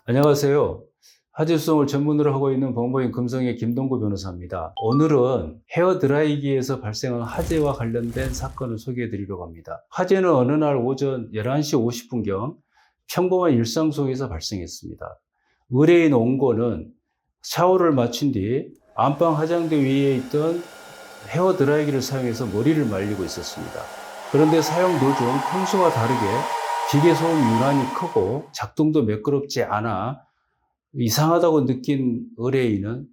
안녕하세요. 화재 수송을 전문으로 하고 있는 법무법인 금성의 김동구 변호사입니다. 오늘은 헤어드라이기에서 발생한 화재와 관련된 사건을 소개해 드리려고 합니다. 화재는 어느 날 오전 11시 50분경 평범한 일상 속에서 발생했습니다. 의뢰인 원고는 샤워를 마친 뒤 안방 화장대 위에 있던 헤어드라이기를 사용해서 머리를 말리고 있었습니다. 그런데 사용 도중 평소와 다르게 기계 소음 유난히 크고 작동도 매끄럽지 않아 이상하다고 느낀 의뢰인은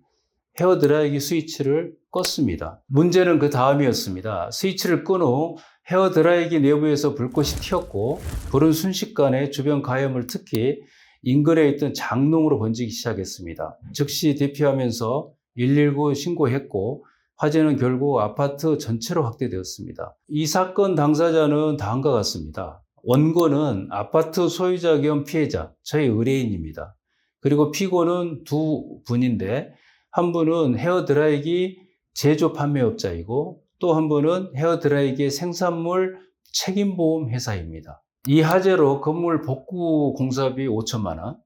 헤어드라이기 스위치를 껐습니다. 문제는 그 다음이었습니다. 스위치를 끈 후 헤어드라이기 내부에서 불꽃이 튀었고 불은 순식간에 주변 가염을 특히 인근에 있던 장롱으로 번지기 시작했습니다. 즉시 대피하면서 119 신고했고 화재는 결국 아파트 전체로 확대되었습니다. 이 사건 당사자는 다음과 같습니다. 원고는 아파트 소유자 겸 피해자, 저희 의뢰인입니다. 그리고 피고는 두 분인데 한 분은 헤어드라이기 제조 판매업자이고 또 한 분은 헤어드라이기의 생산물 책임보험 회사입니다. 이 화재로 건물 복구 공사비 5천만 원,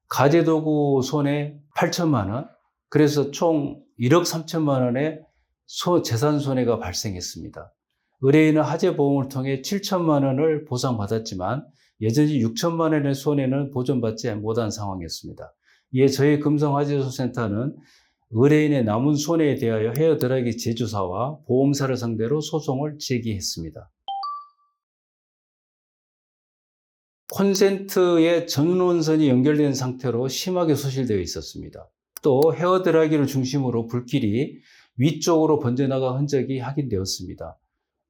가재도구 손해 8천만 원, 그래서 총 1억 3천만 원의 재산 손해가 발생했습니다. 의뢰인은 화재보험을 통해 7천만 원을 보상받았지만 여전히 6천만 원의 손해는 보전받지 못한 상황이었습니다. 이에 저희 금성화재소센터는 의뢰인의 남은 손해에 대하여 헤어드라이기 제조사와 보험사를 상대로 소송을 제기했습니다. 콘센트에 전원선이 연결된 상태로 심하게 소실되어 있었습니다. 또 헤어드라이기를 중심으로 불길이 위쪽으로 번져나간 흔적이 확인되었습니다.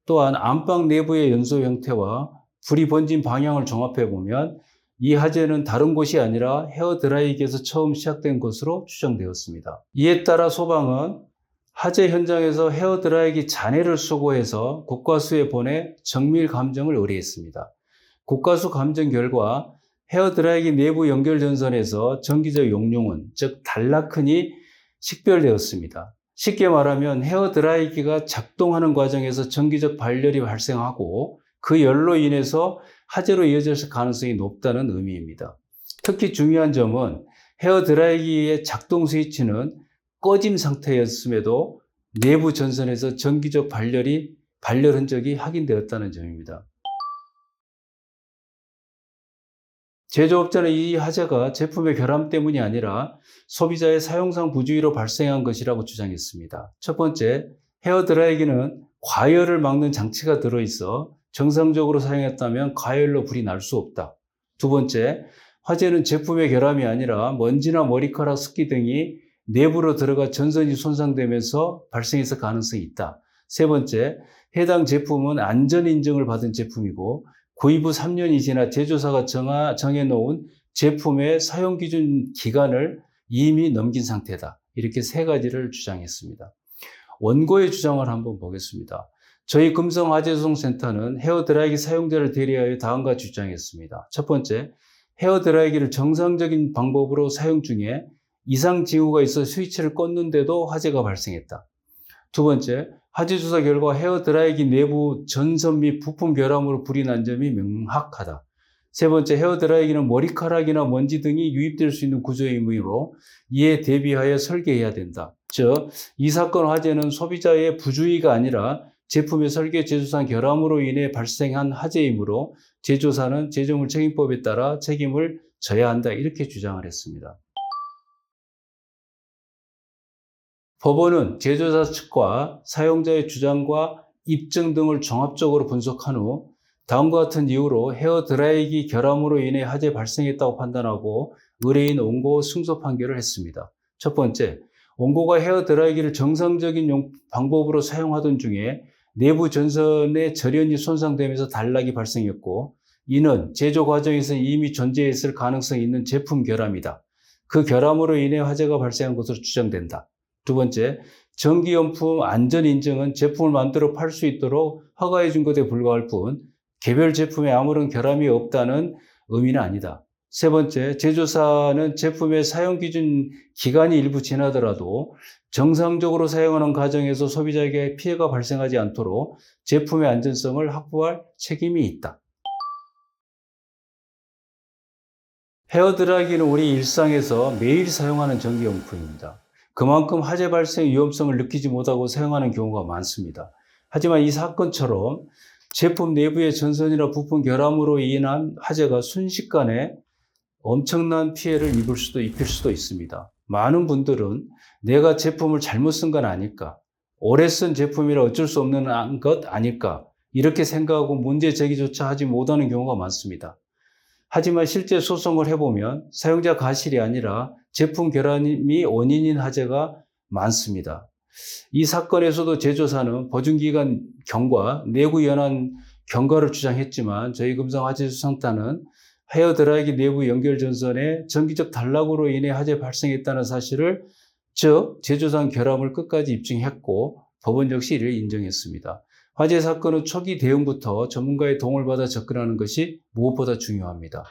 또한 안방 내부의 연소 형태와 불이 번진 방향을 종합해 보면 이 화재는 다른 곳이 아니라 헤어드라이기에서 처음 시작된 것으로 추정되었습니다. 이에 따라 소방은 화재 현장에서 헤어드라이기 잔해를 수거해서 국과수에 보내 정밀 감정을 의뢰했습니다. 국과수 감정 결과 헤어드라이기 내부 연결 전선에서 전기적 용융은, 즉 단라큰이 식별되었습니다. 쉽게 말하면 헤어드라이기가 작동하는 과정에서 전기적 발열이 발생하고 그 열로 인해서 화재로 이어질 가능성이 높다는 의미입니다. 특히 중요한 점은 헤어드라이기의 작동 스위치는 꺼짐 상태였음에도 내부 전선에서 전기적 발열 흔적이 확인되었다는 점입니다. 제조업자는 이 화재가 제품의 결함 때문이 아니라 소비자의 사용상 부주의로 발생한 것이라고 주장했습니다. 첫 번째, 헤어드라이기는 과열을 막는 장치가 들어있어 정상적으로 사용했다면 과열로 불이 날 수 없다. 두 번째, 화재는 제품의 결함이 아니라 먼지나 머리카락, 습기 등이 내부로 들어가 전선이 손상되면서 발생했을 가능성이 있다. 세 번째, 해당 제품은 안전인증을 받은 제품이고 구입 후 3년이 지나 제조사가 정해놓은 제품의 사용기준 기간을 이미 넘긴 상태다. 이렇게 세 가지를 주장했습니다. 원고의 주장을 한번 보겠습니다. 저희 금성화재소송센터는 헤어드라이기 사용자를 대리하여 다음과 주장했습니다. 첫 번째, 헤어드라이기를 정상적인 방법으로 사용 중에 이상 징후가 있어 스위치를 껐는데도 화재가 발생했다. 두 번째, 화재 조사 결과 헤어드라이기 내부 전선 및 부품 결함으로 불이 난 점이 명확하다. 세 번째, 헤어드라이기는 머리카락이나 먼지 등이 유입될 수 있는 구조이므로 이에 대비하여 설계해야 된다. 즉, 이 사건 화재는 소비자의 부주의가 아니라 제품의 설계 제조상 결함으로 인해 발생한 화재이므로 제조사는 제조물 책임법에 따라 책임을 져야 한다. 이렇게 주장을 했습니다. 법원은 제조사 측과 사용자의 주장과 입증 등을 종합적으로 분석한 후 다음과 같은 이유로 헤어드라이기 결함으로 인해 화재 발생했다고 판단하고 의뢰인 원고 승소 판결을 했습니다. 첫 번째, 원고가 헤어드라이기를 정상적인 방법으로 사용하던 중에 내부 전선의 절연이 손상되면서 단락이 발생했고 이는 제조 과정에서 이미 존재했을 가능성이 있는 제품 결함이다. 그 결함으로 인해 화재가 발생한 것으로 추정된다. 두 번째, 전기용품 안전인증은 제품을 만들어 팔 수 있도록 허가해 준 것에 불과할 뿐 개별 제품에 아무런 결함이 없다는 의미는 아니다. 세 번째, 제조사는 제품의 사용기준 기간이 일부 지나더라도 정상적으로 사용하는 과정에서 소비자에게 피해가 발생하지 않도록 제품의 안전성을 확보할 책임이 있다. 헤어드라이기는 우리 일상에서 매일 사용하는 전기용품입니다. 그만큼 화재 발생 위험성을 느끼지 못하고 사용하는 경우가 많습니다. 하지만 이 사건처럼 제품 내부의 전선이나 부품 결함으로 인한 화재가 순식간에 엄청난 피해를 입힐 수도 있습니다. 많은 분들은 내가 제품을 잘못 쓴 건 아닐까, 오래 쓴 제품이라 어쩔 수 없는 것 아닐까, 이렇게 생각하고 문제 제기조차 하지 못하는 경우가 많습니다. 하지만 실제 소송을 해보면 사용자 과실이 아니라 제품 결함이 원인인 화재가 많습니다. 이 사건에서도 제조사는 보증기간 경과, 내구 연한 경과를 주장했지만 저희 금성화재수상단은 헤어드라이기 내부 연결 전선에 전기적 단락으로 인해 화재 발생했다는 사실을, 즉 제조상 결함을 끝까지 입증했고 법원 역시 이를 인정했습니다. 화재 사건은 초기 대응부터 전문가의 도움을 받아 접근하는 것이 무엇보다 중요합니다.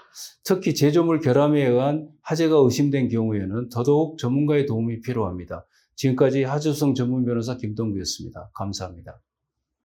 특히 제조물 결함에 의한 화재가 의심된 경우에는 더더욱 전문가의 도움이 필요합니다. 지금까지 화재수상 전문 변호사 김동구였습니다. 감사합니다.